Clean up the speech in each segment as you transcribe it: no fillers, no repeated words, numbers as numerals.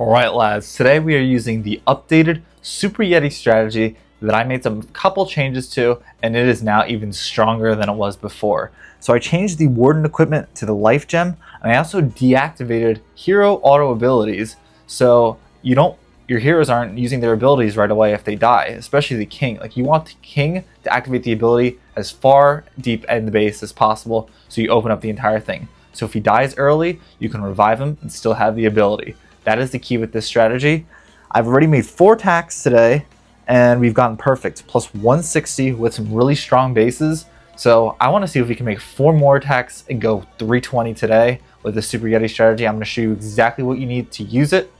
Alright lads, today we are using the updated Super Yeti strategy that I made some couple changes to, and it is now even stronger than it was before. So I changed the Warden equipment to the Life Gem, and I also deactivated hero auto abilities, so your heroes aren't using their abilities right away if they die, especially the King. Like, you want the King to activate the ability as far deep in the base as possible, so you open up the entire thing. So if he dies early, you can revive him and still have the ability. That is the key with this strategy. I've already made 4 attacks today, and we've gotten perfect, plus 160 with some really strong bases. So I want to see if we can make 4 more attacks and go 320 today with the Super Yeti strategy. I'm going to show you exactly what you need to use it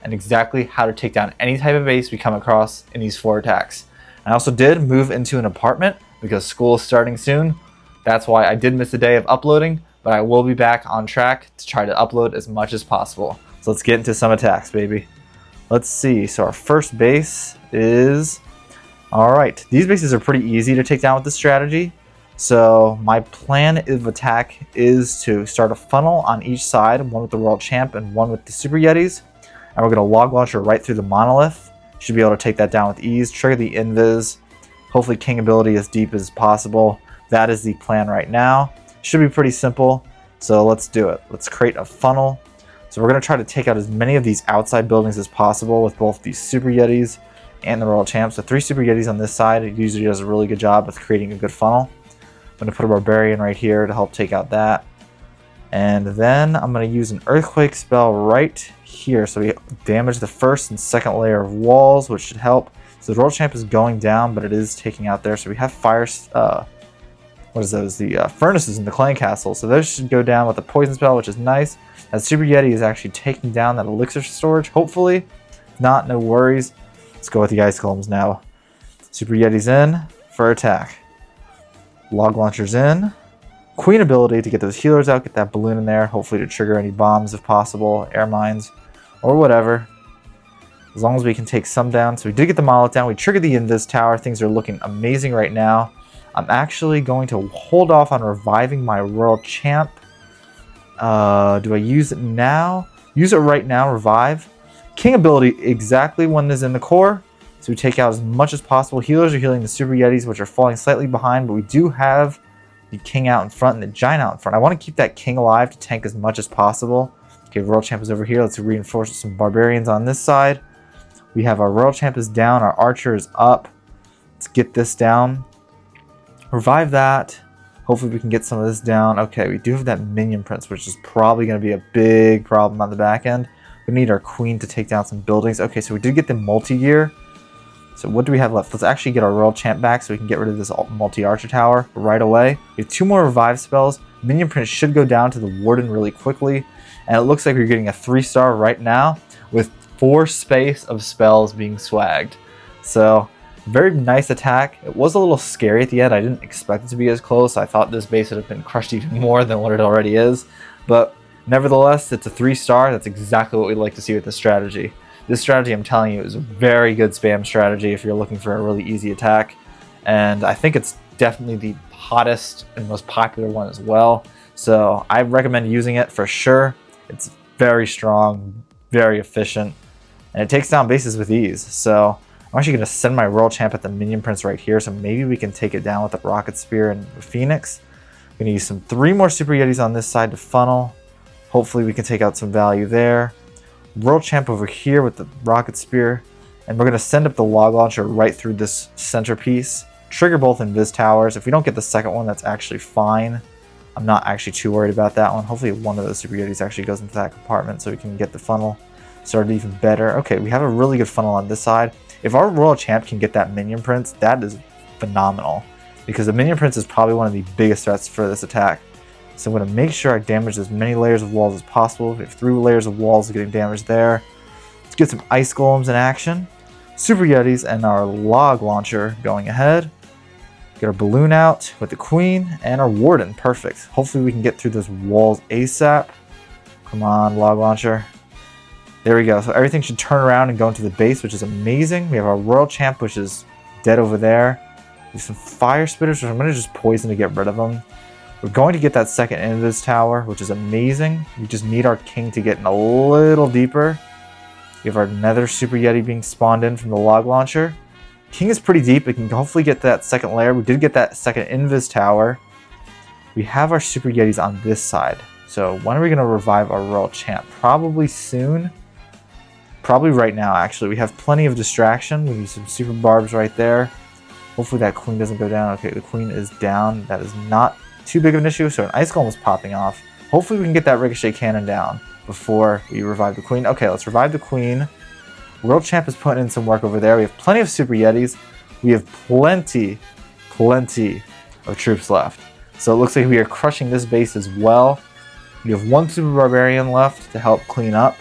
and exactly how to take down any type of base we come across in these 4 attacks. I also did move into an apartment because school is starting soon. That's why I did miss a day of uploading, but I will be back on track to try to upload as much as possible. So let's get into some attacks, baby. Let's see. So our first base is... Alright, these bases are pretty easy to take down with this strategy. So my plan of attack is to start a funnel on each side, one with the World Champ and one with the Super Yetis. And we're going to log launcher right through the monolith. Should be able to take that down with ease. Trigger the invis. Hopefully King ability as deep as possible. That is the plan right now. Should be pretty simple. So let's do it. Let's create a funnel. So we're going to try to take out as many of these outside buildings as possible with both these Super Yetis and the Royal Champ. So 3 Super Yetis on this side. It usually does a really good job with creating a good funnel. I'm going to put a Barbarian right here to help take out that. And then I'm going to use an Earthquake spell right here. So we damage the first and second layer of walls, which should help. So the Royal Champ is going down, but it is taking out there. So we have fire... what is those? The furnaces in the clan castle. So those should go down with a poison spell, which is nice. As Super Yeti is actually taking down that elixir storage, hopefully. If not, no worries. Let's go with the ice golems now. Super Yeti's in for attack. Log launcher's in. Queen ability to get those healers out, get that balloon in there, hopefully to trigger any bombs if possible, air mines, or whatever. As long as we can take some down. So we did get the monolith down. We triggered the invis tower. Things are looking amazing right now. I'm actually going to hold off on reviving my Royal Champ. Do I use it now? Use it right now, revive. King ability exactly when it is in the core. So we take out as much as possible. Healers are healing the Super Yetis, which are falling slightly behind, but we do have the King out in front and the Giant out in front. I want to keep that King alive to tank as much as possible. Okay, Royal Champ is over here. Let's reinforce with some Barbarians on this side. We have our Royal Champ is down. Our Archer is up. Let's get this down. Revive that. Hopefully we can get some of this down. Okay, we do have that Minion Prince, which is probably going to be a big problem on the back end. We need our Queen to take down some buildings. Okay, so we did get the multi-gear. So what do we have left? Let's actually get our Royal Champ back so we can get rid of this multi-archer tower right away. We have 2 more revive spells. Minion Prince should go down to the Warden really quickly. And it looks like we're getting a 3-star right now with 4 space of spells being swagged. So... very nice attack. It was a little scary at the end. I didn't expect it to be as close. I thought this base would have been crushed even more than what it already is. But nevertheless, it's a 3-star. That's exactly what we'd like to see with this strategy. This strategy, I'm telling you, is a very good spam strategy if you're looking for a really easy attack. And I think it's definitely the hottest and most popular one as well. So I recommend using it for sure. It's very strong, very efficient, and it takes down bases with ease. So I'm actually going to send my Royal Champ at the Minion Prince right here, so maybe we can take it down with the Rocket Spear and the Phoenix. I'm going to use some 3 more Super Yetis on this side to funnel. Hopefully we can take out some value there. Royal Champ over here with the Rocket Spear. And we're going to send up the Log Launcher right through this centerpiece. Trigger both Invis Towers. If we don't get the second one, that's actually fine. I'm not actually too worried about that one. Hopefully one of those Super Yetis actually goes into that compartment so we can get the funnel started even better. Okay, we have a really good funnel on this side. If our Royal Champ can get that Minion Prince, that is phenomenal. Because the Minion Prince is probably one of the biggest threats for this attack. So I'm going to make sure I damage as many layers of walls as possible. We have 3 layers of walls getting damaged there. Let's get some Ice Golems in action. Super Yetis and our Log Launcher going ahead. Get our Balloon out with the Queen and our Warden. Perfect. Hopefully we can get through those walls ASAP. Come on, Log Launcher. There we go. So everything should turn around and go into the base, which is amazing. We have our Royal Champ, which is dead over there. We have some Fire Spitters, which I'm going to just poison to get rid of them. We're going to get that second Invis Tower, which is amazing. We just need our King to get in a little deeper. We have our Nether Super Yeti being spawned in from the log launcher. King is pretty deep. It can hopefully get that second layer. We did get that second Invis tower. We have our Super Yetis on this side. So when are we going to revive our Royal Champ? Probably soon. Probably right now, actually. We have plenty of distraction. We need some Super Barbs right there. Hopefully that Queen doesn't go down. Okay, the Queen is down. That is not too big of an issue. So an Ice Golem is popping off. Hopefully we can get that Ricochet Cannon down before we revive the Queen. Okay, let's revive the Queen. World Champ is putting in some work over there. We have plenty of Super Yetis. We have plenty of troops left. So it looks like we are crushing this base as well. We have one Super Barbarian left to help clean up.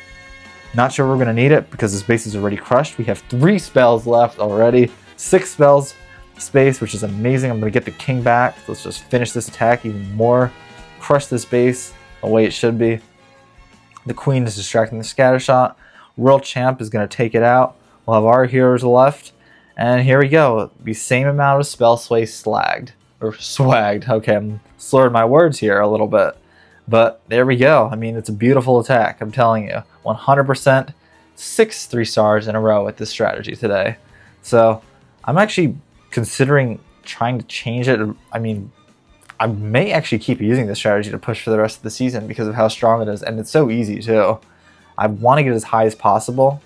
Not sure we're going to need it because this base is already crushed. We have 3 spells left already. 6 spells space, which is amazing. I'm going to get the King back. Let's just finish this attack even more. Crush this base the way it should be. The Queen is distracting the scatter shot. World Champ is going to take it out. We'll have our heroes left. And here we go. The same amount of spell sway slagged. Or swagged. Okay, I'm slurring my words here a little bit. But there we go. I mean, it's a beautiful attack. I'm telling you. 100%. 6 3-stars in a row with this strategy today. So I'm actually considering trying to change it. I mean, I may actually keep using this strategy to push for the rest of the season because of how strong it is. And it's so easy too. I want to get as high as possible.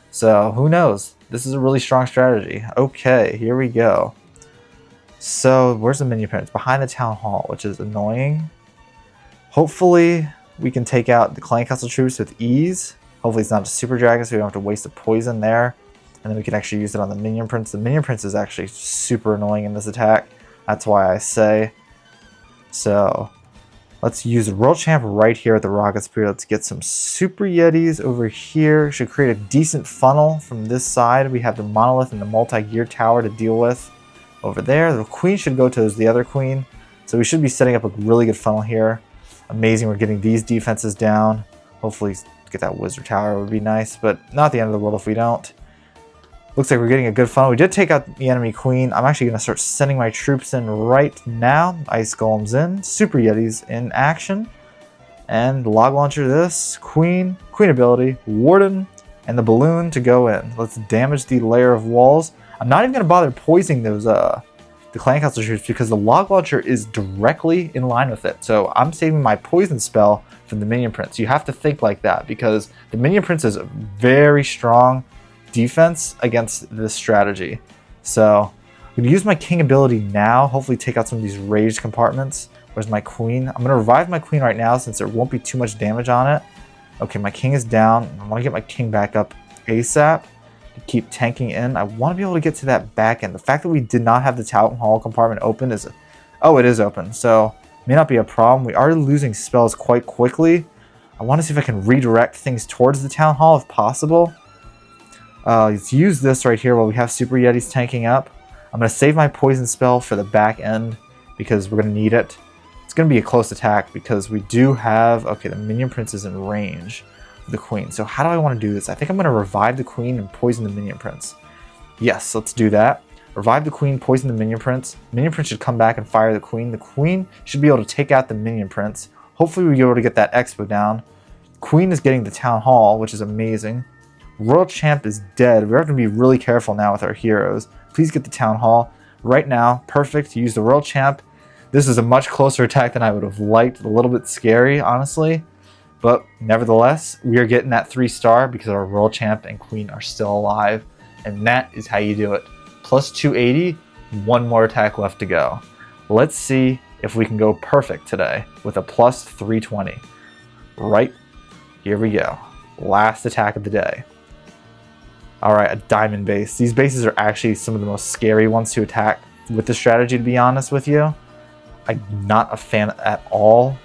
So who knows? This is a really strong strategy. Okay, here we go. So where's the minion print? It's behind the town hall, which is annoying. Hopefully we can take out the clan castle troops with ease. Hopefully it's not a super dragon, so we don't have to waste the poison there. And then we can actually use it on the minion prince. The minion prince is actually super annoying in this attack. That's why I say. So let's use the World Champ right here at the Rocket Spear. Let's get some Super Yetis over here. Should create a decent funnel from this side. We have the Monolith and the Multi-Gear Tower to deal with over there. The Queen should go to the other Queen. So we should be setting up a really good funnel here. Amazing, we're getting these defenses down. Hopefully get that Wizard Tower would be nice, but not the end of the world if we don't. Looks like we're getting a good funnel. We did take out the enemy Queen. I'm actually going to start sending my troops in right now. Ice Golems in. Super Yetis in action. And log launcher this. Queen ability, Warden, and the balloon to go in. Let's damage the layer of walls. I'm not even going to bother poisoning those the clan castle troops because the log launcher is directly in line with it. So I'm saving my poison spell from the minion prince. You have to think like that because the minion prince is a very strong defense against this strategy. So I'm going to use my king ability now, hopefully take out some of these raged compartments. Where's my queen? I'm going to revive my queen right now since there won't be too much damage on it. Okay, my king is down. I want to get my king back up ASAP to keep tanking in. I want to be able to get to that back end. The fact that we did not have the town hall compartment open is... Oh, it is open. So may not be a problem. We are losing spells quite quickly. I want to see if I can redirect things towards the town hall if possible. Let's use this right here while we have Super Yetis tanking up. I'm going to save my poison spell for the back end because we're going to need it. It's going to be a close attack because we do have... Okay, the minion prince is in range of the queen. So how do I want to do this? I think I'm going to revive the queen and poison the minion prince. Yes, let's do that. Revive the queen, poison the minion prince. Minion prince should come back and fire the queen. The queen should be able to take out the minion prince. Hopefully we'll be able to get that expo down. Queen is getting the town hall, which is amazing. World Champ is dead. We have to be really careful now with our heroes. Please get the town hall right now. Perfect. Use the World Champ. This is a much closer attack than I would have liked. A little bit scary, honestly. But nevertheless, we are getting that 3-star because our World Champ and Queen are still alive. And that is how you do it. Plus 280, one more attack left to go. Let's see if we can go perfect today with a plus 320. Right, here we go. Last attack of the day. Alright, a diamond base. These bases are actually some of the most scary ones to attack with this strategy, to be honest with you. I'm not a fan at all.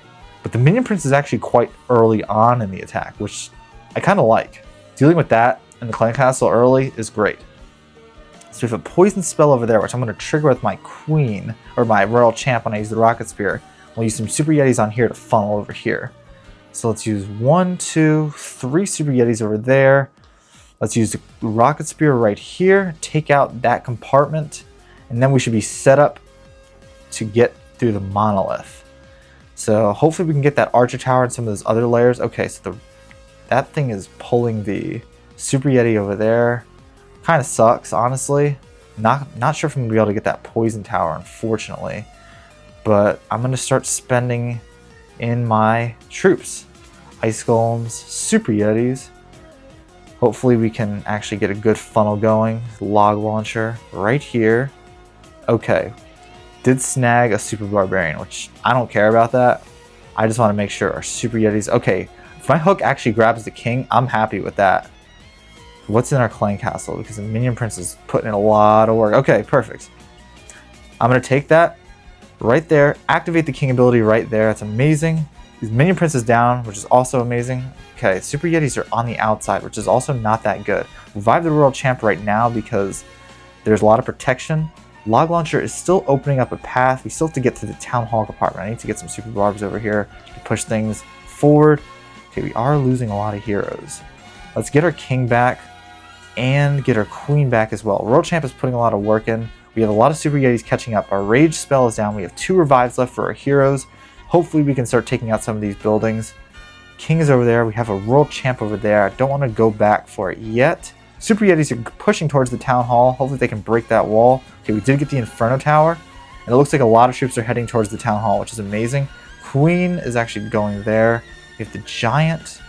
But the minion prince is actually quite early on in the attack, which I kind of like. Dealing with that in the clan castle early is great. So we have a poison spell over there, which I'm going to trigger with my queen, or my royal champ when I use the rocket spear. We'll use some super yetis on here to funnel over here. So let's use 1, 2, 3 super yetis over there. Let's use the rocket spear right here, take out that compartment, and then we should be set up to get through the monolith. So hopefully we can get that archer tower and some of those other layers. Okay, so that thing is pulling the Super Yeti over there. Kind of sucks, honestly. Not sure if I'm gonna be able to get that poison tower, unfortunately. But I'm gonna start spending in my troops. Ice Golems, Super Yetis. Hopefully we can actually get a good funnel going. Log launcher right here. Okay, did snag a Super Barbarian, which I don't care about that. I just want to make sure our Super Yetis. Okay, if my hook actually grabs the king, I'm happy with that. What's in our Clan Castle? Because the Minion Prince is putting in a lot of work. Okay, perfect. I'm going to take that right there, activate the king ability right there. That's amazing. His Minion Prince is down, which is also amazing. Okay, Super Yetis are on the outside, which is also not that good. Revive the World Champ right now because there's a lot of protection. Log Launcher is still opening up a path. We still have to get to the Town Hall compartment. I need to get some Super Barbs over here to push things forward. Okay, we are losing a lot of heroes. Let's get our king back and get our queen back as well. World Champ is putting a lot of work in. We have a lot of Super Yetis catching up. Our rage spell is down. We have 2 revives left for our heroes. Hopefully we can start taking out some of these buildings. King is over there. We have a World Champ over there. I don't want to go back for it yet. Super Yetis are pushing towards the Town Hall. Hopefully they can break that wall. Okay, we did get the Inferno Tower. And it looks like a lot of troops are heading towards the Town Hall, which is amazing. Queen is actually going there. We have the Giant.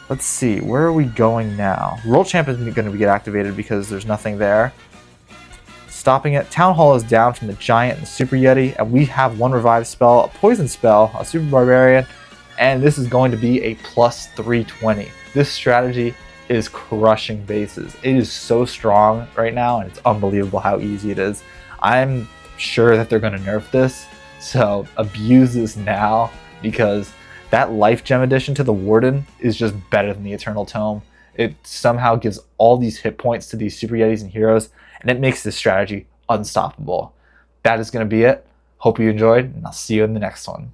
Let's see, where are we going now? World Champ isn't going to get activated because there's nothing there. Stopping it. Town Hall is down from the Giant and the Super Yeti, and we have 1 revive spell, a poison spell, a Super Barbarian, and this is going to be a plus 320. This strategy is crushing bases. It is so strong right now, and it's unbelievable how easy it is. I'm sure that they're going to nerf this, so abuse this now because that life gem addition to the Warden is just better than the Eternal Tome. It somehow gives all these hit points to these Super Yetis and heroes, and it makes this strategy unstoppable. That is going to be it. Hope you enjoyed, and I'll see you in the next one.